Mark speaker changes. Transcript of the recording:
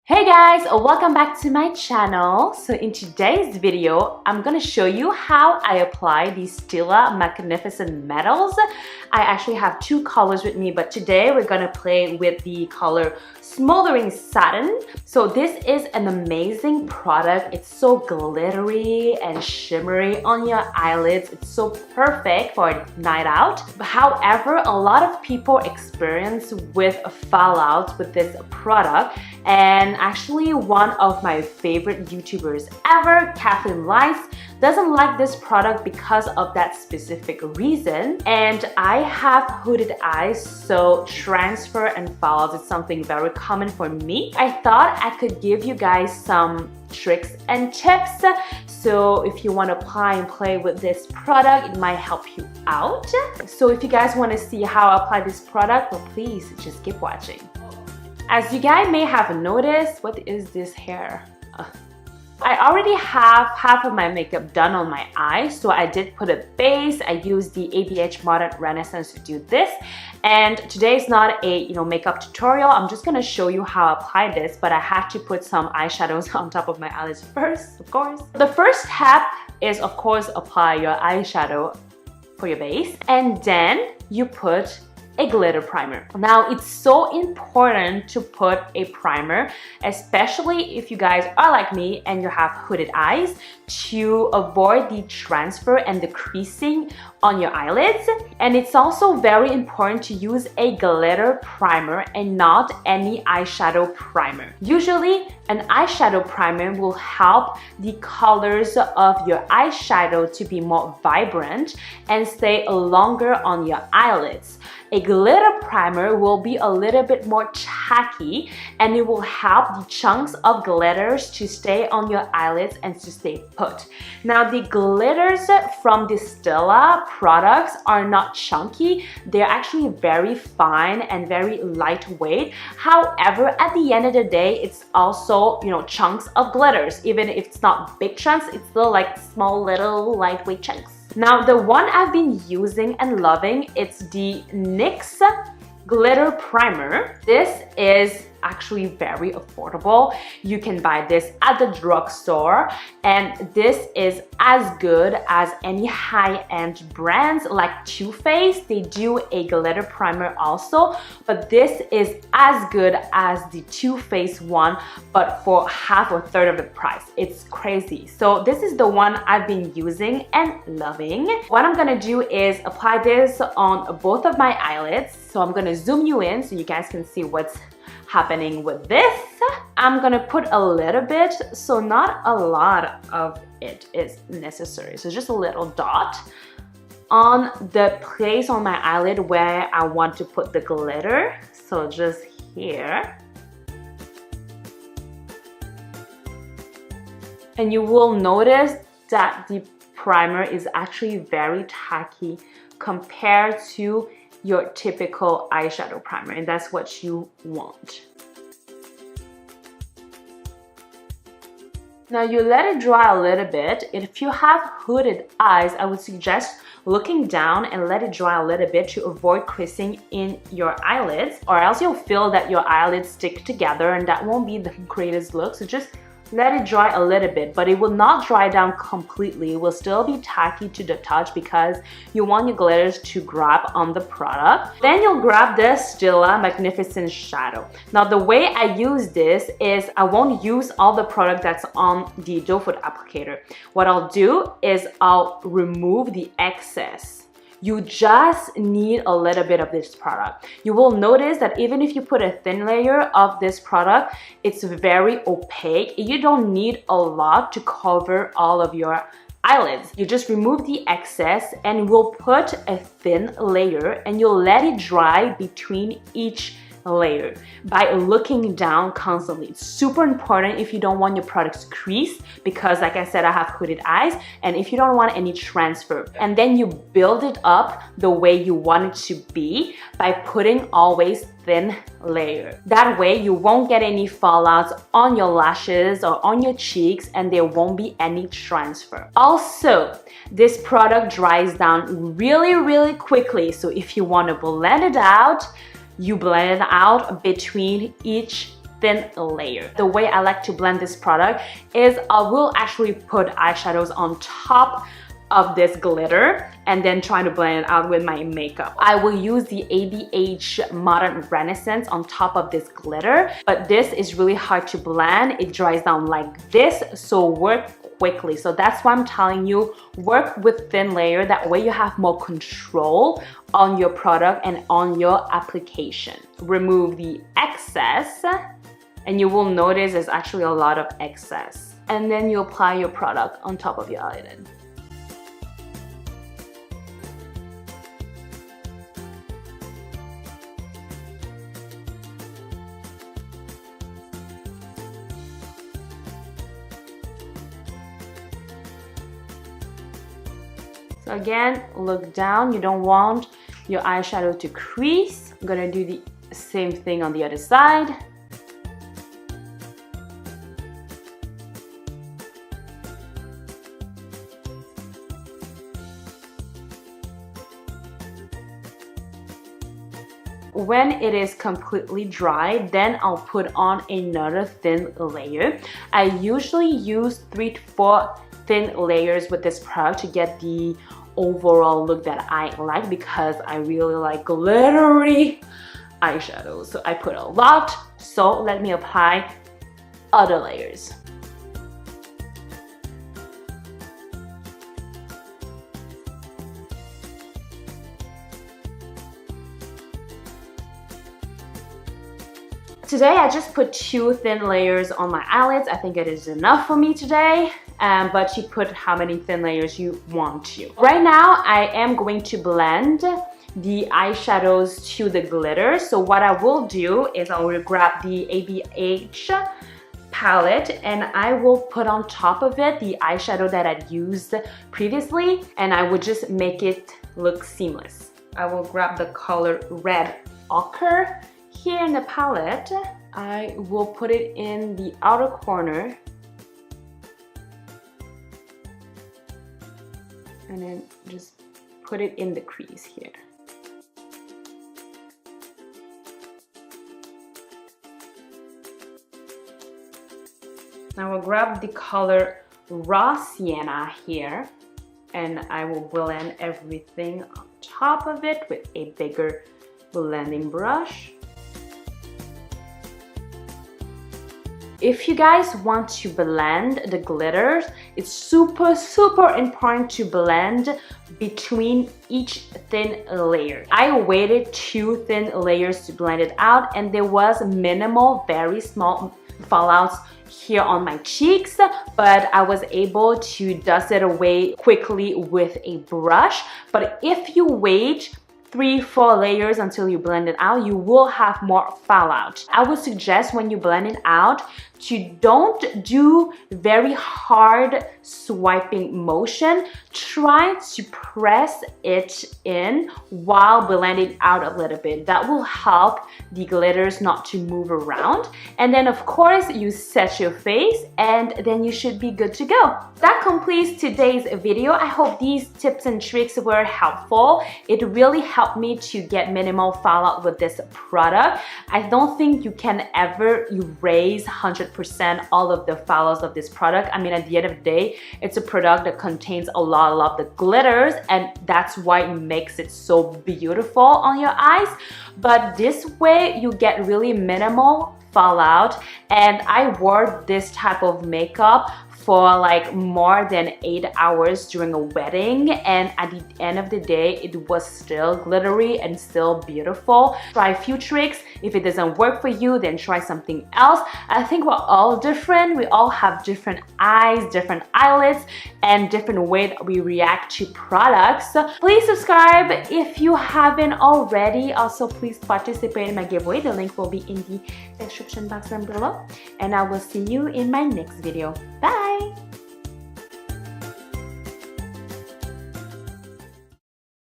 Speaker 1: Hey guys, welcome back to my channel. So in today's video, I'm gonna show you how I apply these Stila Magnificent Metals. I actually have two colors with me, but today we're gonna play with the color Smoldering Satin. So this is an amazing product. It's so glittery and shimmery on your eyelids. It's so perfect for a night out. However, a lot of people experience with fallouts with this product, and actually one of my favorite YouTubers ever, Kathleen Lice, doesn't like this product because of that specific reason. And I have hooded eyes, so transfer and fallouts is something very common for me. I thought I could give you guys some tricks and tips, so if you want to apply and play with this product, it might help you out. So if you guys want to see how I apply this product, well, please just keep watching. As you guys may have noticed, what is this hair? I already have half of my makeup done on my eyes, so I did put a base. I used the ABH Modern Renaissance to do this, and today is not a makeup tutorial. I'm just gonna show you how I apply this, but I have to put some eyeshadows on top of my eyelids first, of course. The first step is, of course, apply your eyeshadow for your base, and then you put a glitter primer. Now, it's so important to put a primer, especially if you guys are like me and you have hooded eyes, to avoid the transfer and the creasing on your eyelids. And it's also very important to use a glitter primer and not any eyeshadow primer. Usually, an eyeshadow primer will help the colors of your eyeshadow to be more vibrant and stay longer on your eyelids. A glitter primer will be a little bit more tacky, and it will help the chunks of glitters to stay on your eyelids and to stay put. Now, the glitters from the Stila products are not chunky. They're actually very fine and very lightweight. However, at the end of the day, it's also, chunks of glitters. Even if it's not big chunks, it's still like small little lightweight chunks. Now, the one I've been using and loving, it's the NYX Glitter Primer. This is actually very affordable. You can buy this at the drugstore, and this is as good as any high-end brands like Too Faced. They do a glitter primer also, but this is as good as the Too Faced one, but for half or third of the price. It's crazy. So this is the one I've been using and loving. What I'm gonna do is apply this on both of my eyelids. So I'm gonna zoom you in so you guys can see what's happening with this. I'm gonna put a little bit, so not a lot of it is necessary. So just a little dot on the place on my eyelid where I want to put the glitter. So just here. And you will notice that the primer is actually very tacky compared to your typical eyeshadow primer, and that's what you want. Now, you let it dry a little bit. If you have hooded eyes, I would suggest looking down and let it dry a little bit to avoid creasing in your eyelids, or else you'll feel that your eyelids stick together, and that won't be the greatest look. So just let it dry a little bit, but it will not dry down completely. It will still be tacky to the touch because you want your glitters to grab on the product. Then you'll grab the Stila Magnificent Shadow. Now, the way I use this is I won't use all the product that's on the doe foot applicator. What I'll do is I'll remove the excess. You just need a little bit of this product. You will notice that even if you put a thin layer of this product, it's very opaque. You don't need a lot to cover all of your eyelids. You just remove the excess and we'll put a thin layer, and you'll let it dry between each layer by looking down constantly. It's super important if you don't want your products to crease, because like I said, I have hooded eyes, and if you don't want any transfer. And then you build it up the way you want it to be by putting always thin layer. That way you won't get any fallouts on your lashes or on your cheeks, and there won't be any transfer. Also, this product dries down really quickly, so if you want to blend it out, you blend it out between each thin layer. The way I like to blend this product is I will actually put eyeshadows on top of this glitter and then try to blend it out with my makeup. I will use the ABH Modern Renaissance on top of this glitter, but this is really hard to blend. It dries down like this, so work quickly. So that's why I'm telling you, work with thin layer. That way you have more control on your product and on your application. Remove the excess, and you will notice there's actually a lot of excess. And then you apply your product on top of your eyelid. So again, look down. You don't want your eyeshadow to crease. I'm gonna do the same thing on the other side. When it is completely dry, then I'll put on another thin layer. I usually use 3 to 4 thin layers with this product to get the overall look that I like, because I really like glittery eyeshadows. So I put a lot, so let me apply other layers. Today I just put 2 thin layers on my eyelids. I think it is enough for me today. But you put how many thin layers you want to. Right now, I am going to blend the eyeshadows to the glitter. So what I will do is I will grab the ABH palette and I will put on top of it the eyeshadow that I'd used previously, and I would just make it look seamless. I will grab the color Red Ochre here in the palette. I will put it in the outer corner. And then just put it in the crease here. Now we'll grab the color Raw Sienna here, and I will blend everything on top of it with a bigger blending brush. If you guys want to blend the glitters, it's super important to blend between each thin layer. I waited 2 thin layers to blend it out, and there was minimal, very small fallouts here on my cheeks, but I was able to dust it away quickly with a brush. But if you wait 3-4 layers until you blend it out, you will have more fallout. I would suggest when you blend it out to don't do very hard swiping motion. Try to press it in while blending out a little bit. That will help the glitters not to move around. And then of course you set your face, and then you should be good to go. That completes today's video. I hope these tips and tricks were helpful. It really helped me to get minimal fallout with this product. I don't think you can ever erase 100% all of the fallouts of this product. I mean, at the end of the day, it's a product that contains a lot of the glitters, and that's why it makes it so beautiful on your eyes. But this way you get really minimal fallout, and I wore this type of makeup for like more than 8 hours during a wedding, and at the end of the day it was still glittery and still beautiful. Try a few tricks. If it doesn't work for you, then try something else. I think we're all different. We all have different eyes, different eyelids, and different way that we react to products. Please subscribe if you haven't already. Also, please participate in my giveaway. The link will be in the description box down below, and I will see you in my next video. Bye!